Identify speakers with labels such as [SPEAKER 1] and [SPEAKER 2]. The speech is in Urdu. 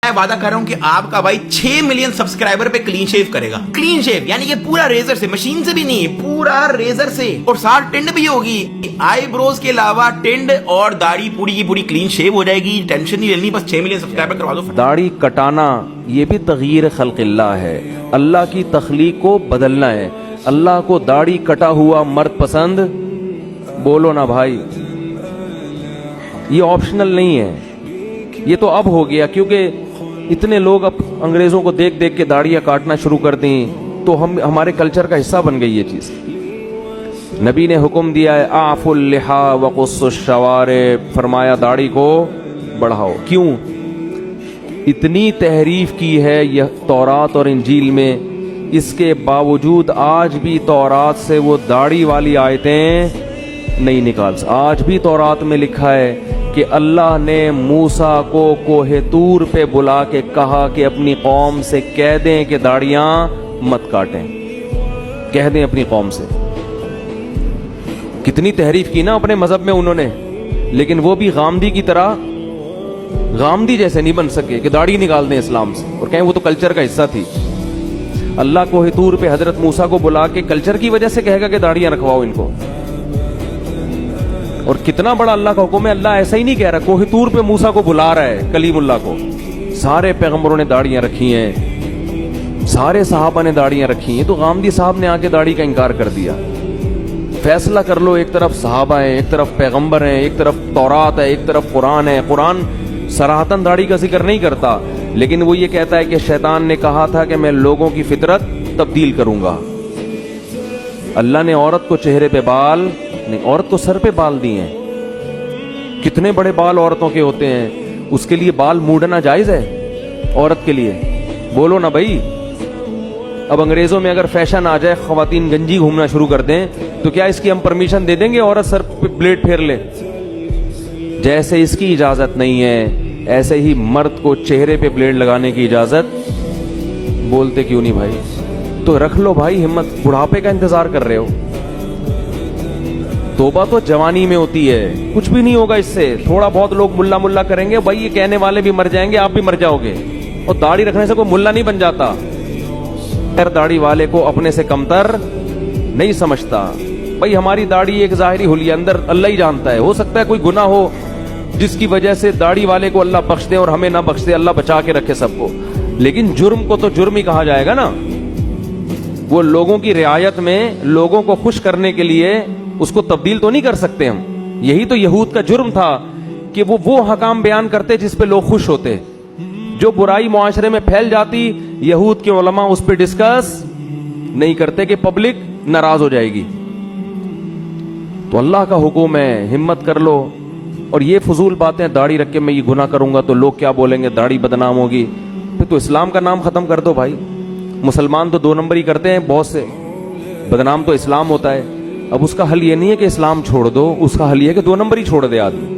[SPEAKER 1] میں وعدہ کر رہا ہوں کہ آپ کا بھائی 6 ملین سبسکرائبر پہ کلین شیو کرے گا. کلین شیو یعنی کہ پورا ریزر سے, مشین سے بھی نہیں, پورا ریزر سے, اور ساتھ ٹنڈ بھی ہوگی. آئی بروز کے علاوہ ٹنڈ اور داڑھی پوری کی پوری کلین شیو ہو جائے گی. ٹینشن نہیں لینی, بس 6 ملین سبسکرائبر کروا دو.
[SPEAKER 2] داڑھی کٹانا یہ بھی تغییر خلق اللہ ہے, اللہ کی تخلیق کو بدلنا ہے. اللہ کو داڑھی کٹا ہوا مرد پسند بولو نا بھائی, یہ آپشنل نہیں ہے, یہ تو اب ہو گیا, کیونکہ اتنے لوگ اب انگریزوں کو دیکھ دیکھ کے داڑیاں کاٹنا شروع کر دیں تو ہمارے کلچر کا حصہ بن گئی یہ چیز. نبی نے حکم دیا ہے اعفوا اللحا وقصوا الشوارب, فرمایا داڑھی کو بڑھاؤ. کیوں؟ اتنی تحریف کی ہے یہ تورات اور انجیل میں, اس کے باوجود آج بھی تورات سے وہ داڑھی والی آیتیں نہیں نکال. آج بھی تورات میں لکھا ہے کہ اللہ نے موسیٰ کو کوہ طور پہ بلا کے کہا کہ اپنی قوم سے کہہ دیں کہ داڑیاں مت کاٹیں, کہہ دیں اپنی قوم سے. کتنی تحریف کی نا اپنے مذہب میں انہوں نے, لیکن وہ بھی غامدی کی طرح, غامدی جیسے نہیں بن سکے کہ داڑھی نکال دیں اسلام سے اور کہیں وہ تو کلچر کا حصہ تھی. اللہ کوہ طور پہ حضرت موسیٰ کو بلا کے کلچر کی وجہ سے کہے گا کہ داڑیاں رکھواؤ ان کو. اور کتنا بڑا اللہ کا حکم ہے, اللہ ایسا ہی نہیں کہہ رہا, کوہ طور پہ موسیٰ کو بلا رہا ہے, کلیم اللہ کو. سارے پیغمبروں نے داڑیاں رکھی ہیں, سارے صحابہ نے داڑیاں رکھی ہیں, تو غامدی صاحب نے آ کے داڑھی کا انکار کر دیا. فیصلہ کر لو, ایک طرف صحابہ ہیں, ایک طرف پیغمبر ہیں, ایک طرف تورات ہے, ایک طرف قرآن ہے. قرآن صراحتاً داڑھی کا ذکر نہیں کرتا, لیکن وہ یہ کہتا ہے کہ شیطان نے کہا تھا کہ میں لوگوں کی فطرت تبدیل کروں گا. اللہ نے عورت کو چہرے پہ بال نہیں, عورت کو سر پہ بال دیے ہیں. کتنے بڑے بال عورتوں کے ہوتے ہیں, اس کے لیے بال موڑنا جائز ہے عورت کے لیے؟ بولو نا بھائی. اب انگریزوں میں اگر فیشن آ جائے, خواتین گنجی گھومنا شروع کر دیں, تو کیا اس کی ہم پرمیشن دے دیں گے عورت سر پہ بلیڈ پھیر لے؟ جیسے اس کی اجازت نہیں ہے, ایسے ہی مرد کو چہرے پہ بلیڈ لگانے کی اجازت. بولتے کیوں نہیں بھائی؟ تو رکھ لو بھائی ہمت, بڑھاپے کا انتظار کر رہے ہو. توبہ تو جوانی میں ہوتی ہے, کچھ بھی نہیں ہوگا اس سے. تھوڑا بہت لوگ ملا ملا کریں گے, بھائی یہ کہنے والے بھی مر جائیں گے, آپ بھی مر جاؤ گے. اور داڑھی رکھنے سے کوئی ملا نہیں بن جاتا. داڑھی والے کو اپنے سے کمتر نہیں سمجھتا. بھائی ہماری داڑھی ایک ظاہری حلیہ, اندر اللہ ہی جانتا ہے. ہو سکتا ہے کوئی گناہ ہو جس کی وجہ سے داڑھی والے کو اللہ بخش دے اور ہمیں نہ بخش دے, اللہ بچا کے رکھے سب کو, لیکن جرم کو تو جرم ہی کہا جائے گا نا. وہ لوگوں کی رعایت میں لوگوں کو خوش کرنے کے لیے اس کو تبدیل تو نہیں کر سکتے ہم. یہی تو یہود کا جرم تھا کہ وہ حکام بیان کرتے جس پہ لوگ خوش ہوتے. جو برائی معاشرے میں پھیل جاتی, یہود کے علماء اس پہ ڈسکس نہیں کرتے کہ پبلک ناراض ہو جائے گی. تو اللہ کا حکم ہے, ہمت کر لو. اور یہ فضول باتیں, داڑھی رکھ کے میں یہ گناہ کروں گا تو لوگ کیا بولیں گے, داڑھی بدنام ہوگی, پھر تو اسلام کا نام ختم کر دو بھائی. مسلمان تو 2 نمبر ہی کرتے ہیں بہت سے, بدنام تو اسلام ہوتا ہے. اب اس کا حل یہ نہیں ہے کہ اسلام چھوڑ دو, اس کا حل یہ ہے کہ 2 نمبر ہی چھوڑ دے آدمی.